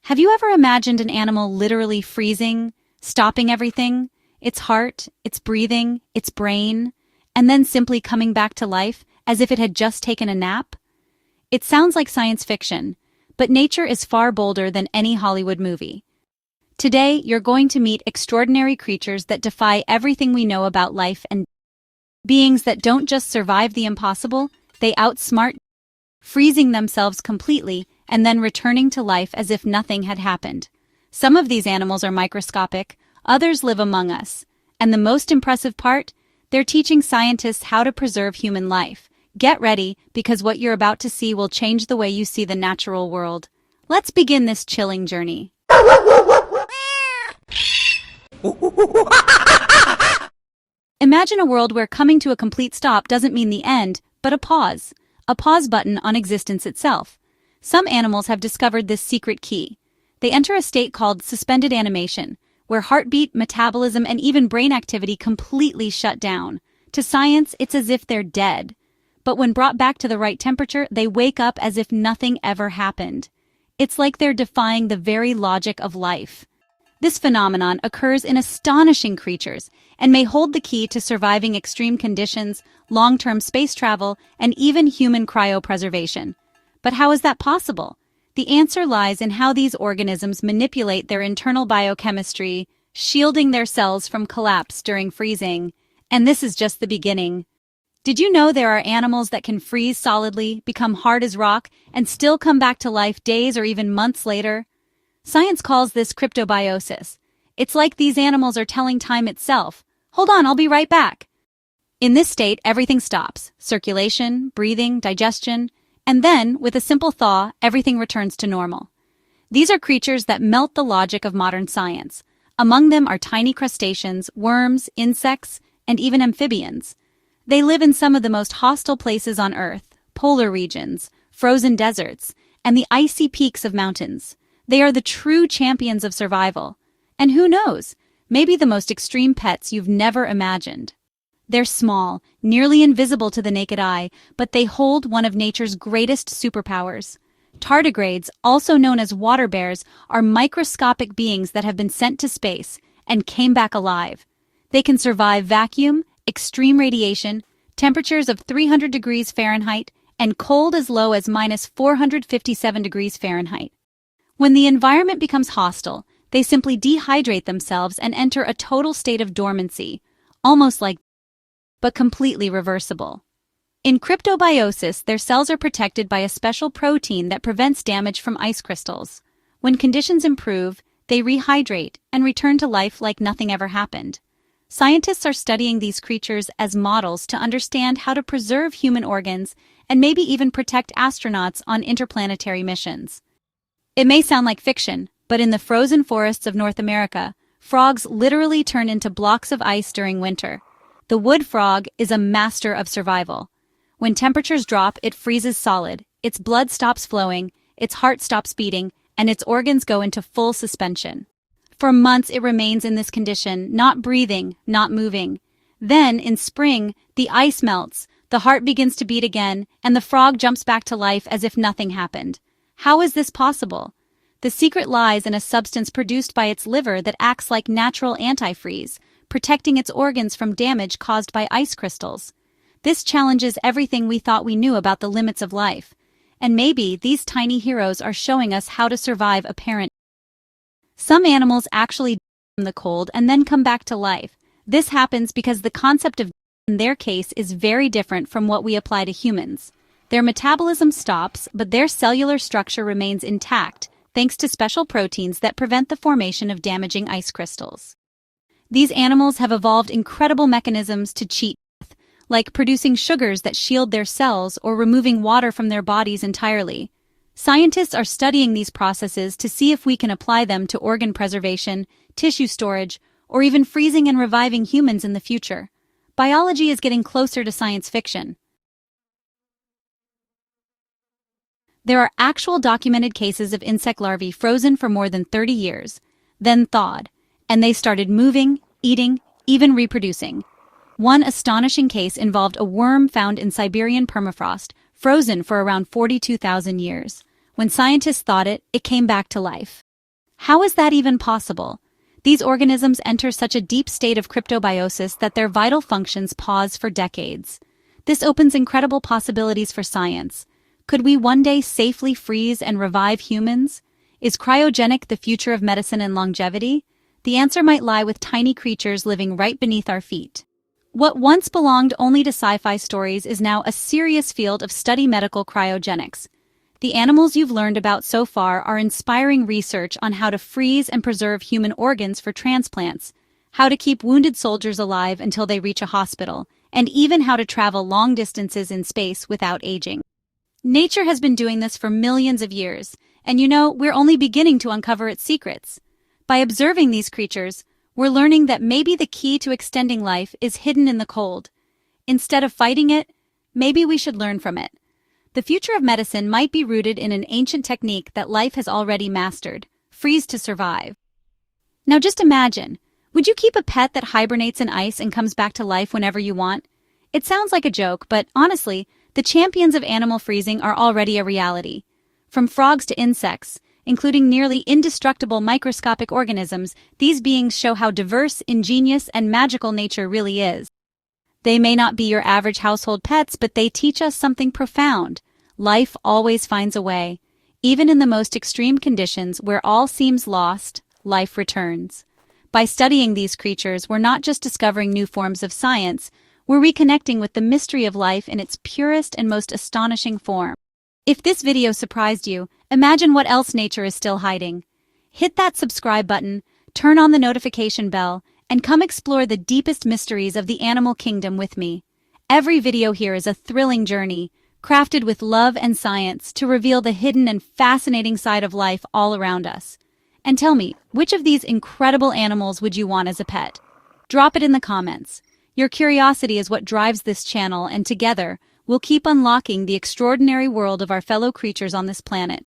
Have you ever imagined an animal literally freezing, stopping everything, its heart, its breathing, its brain, and then simply coming back to life as if it had just taken a nap? It sounds like science fiction, but nature is far bolder than any Hollywood movie. Today, you're going to meet extraordinary creatures that defy everything we know about life and beings that don't just survive the impossible, they outsmart, freezing themselves completely and then returning to life as if nothing had happened. Some of these animals are microscopic, others live among us, and the most impressive part, they're teaching scientists how to preserve human life. Get ready, because what you're about to see will change the way you see the natural world. Let's begin this chilling journey. Imagine a world where coming to a complete stop doesn't mean the end, but a pause button on existence itself. Some animals have discovered this secret key. They enter a state called suspended animation, where heartbeat, metabolism, and even brain activity completely shut down. To science, it's as if they're dead. But when brought back to the right temperature, they wake up as if nothing ever happened. It's like they're defying the very logic of life. This phenomenon occurs in astonishing creatures and may hold the key to surviving extreme conditions, long-term space travel, and even human cryopreservation. But how is that possible? The answer lies in how these organisms manipulate their internal biochemistry, shielding their cells from collapse during freezing. And this is just the beginning. Did you know there are animals that can freeze solidly, become hard as rock, and still come back to life days or even months later? Science calls this cryptobiosis. It's like these animals are telling time itself. Hold on, I'll be right back. In this state, everything stops. Circulation, breathing, digestion, and then, with a simple thaw, everything returns to normal. These are creatures that melt the logic of modern science. Among them are tiny crustaceans, worms, insects, and even amphibians. They live in some of the most hostile places on Earth, polar regions, frozen deserts, and the icy peaks of mountains. They are the true champions of survival. And who knows, maybe the most extreme pets you've never imagined. They're small, nearly invisible to the naked eye, but they hold one of nature's greatest superpowers. Tardigrades, also known as water bears, are microscopic beings that have been sent to space and came back alive. They can survive vacuum, extreme radiation, temperatures of 300 degrees Fahrenheit, and cold as low as minus 457 degrees Fahrenheit. When the environment becomes hostile, they simply dehydrate themselves and enter a total state of dormancy, almost like, but completely reversible. In cryptobiosis, their cells are protected by a special protein that prevents damage from ice crystals. When conditions improve, they rehydrate and return to life like nothing ever happened. Scientists are studying these creatures as models to understand how to preserve human organs and maybe even protect astronauts on interplanetary missions. It may sound like fiction, but in the frozen forests of North America, frogs literally turn into blocks of ice during winter. The wood frog is a master of survival. When temperatures drop, it freezes solid, its blood stops flowing, its heart stops beating, and its organs go into full suspension. For months it remains in this condition, not breathing, not moving. Then, in spring, the ice melts, the heart begins to beat again, and the frog jumps back to life as if nothing happened. How is this possible? The secret lies in a substance produced by its liver that acts like natural antifreeze, protecting its organs from damage caused by ice crystals. This challenges everything we thought we knew about the limits of life. And maybe these tiny heroes are showing us how to survive apparent. Some animals actually die from the cold and then come back to life. This happens because the concept of in their case is very different from what we apply to humans. Their metabolism stops, but their cellular structure remains intact, thanks to special proteins that prevent the formation of damaging ice crystals. These animals have evolved incredible mechanisms to cheat death, like producing sugars that shield their cells or removing water from their bodies entirely. Scientists are studying these processes to see if we can apply them to organ preservation, tissue storage, or even freezing and reviving humans in the future. Biology is getting closer to science fiction. There are actual documented cases of insect larvae frozen for more than 30 years, then thawed, and they started moving, eating, even reproducing. One astonishing case involved a worm found in Siberian permafrost, frozen for around 42,000 years. When scientists thawed it, it came back to life. How is that even possible? These organisms enter such a deep state of cryptobiosis that their vital functions pause for decades. This opens incredible possibilities for science. Could we one day safely freeze and revive humans? Is cryogenic the future of medicine and longevity? The answer might lie with tiny creatures living right beneath our feet. What once belonged only to sci-fi stories is now a serious field of study: medical cryogenics. The animals you've learned about so far are inspiring research on how to freeze and preserve human organs for transplants, how to keep wounded soldiers alive until they reach a hospital, and even how to travel long distances in space without aging. Nature has been doing this for millions of years, and we're only beginning to uncover its secrets. By observing these creatures, we're learning that maybe the key to extending life is hidden in the cold. Instead of fighting it, maybe we should learn from it. The future of medicine might be rooted in an ancient technique that life has already mastered: freeze to survive. Now just imagine, would you keep a pet that hibernates in ice and comes back to life whenever you want? It sounds like a joke, but honestly, the champions of animal freezing are already a reality. From frogs to insects, including nearly indestructible microscopic organisms, these beings show how diverse, ingenious, and magical nature really is. They may not be your average household pets, but they teach us something profound. Life always finds a way. Even in the most extreme conditions where all seems lost, life returns. By studying these creatures, we're not just discovering new forms of science, we're reconnecting with the mystery of life in its purest and most astonishing form. If this video surprised you, imagine what else nature is still hiding. Hit that subscribe button, turn on the notification bell, and come explore the deepest mysteries of the animal kingdom with me. Every video here is a thrilling journey, crafted with love and science to reveal the hidden and fascinating side of life all around us. And tell me, which of these incredible animals would you want as a pet? Drop it in the comments. Your curiosity is what drives this channel, and together, we'll keep unlocking the extraordinary world of our fellow creatures on this planet.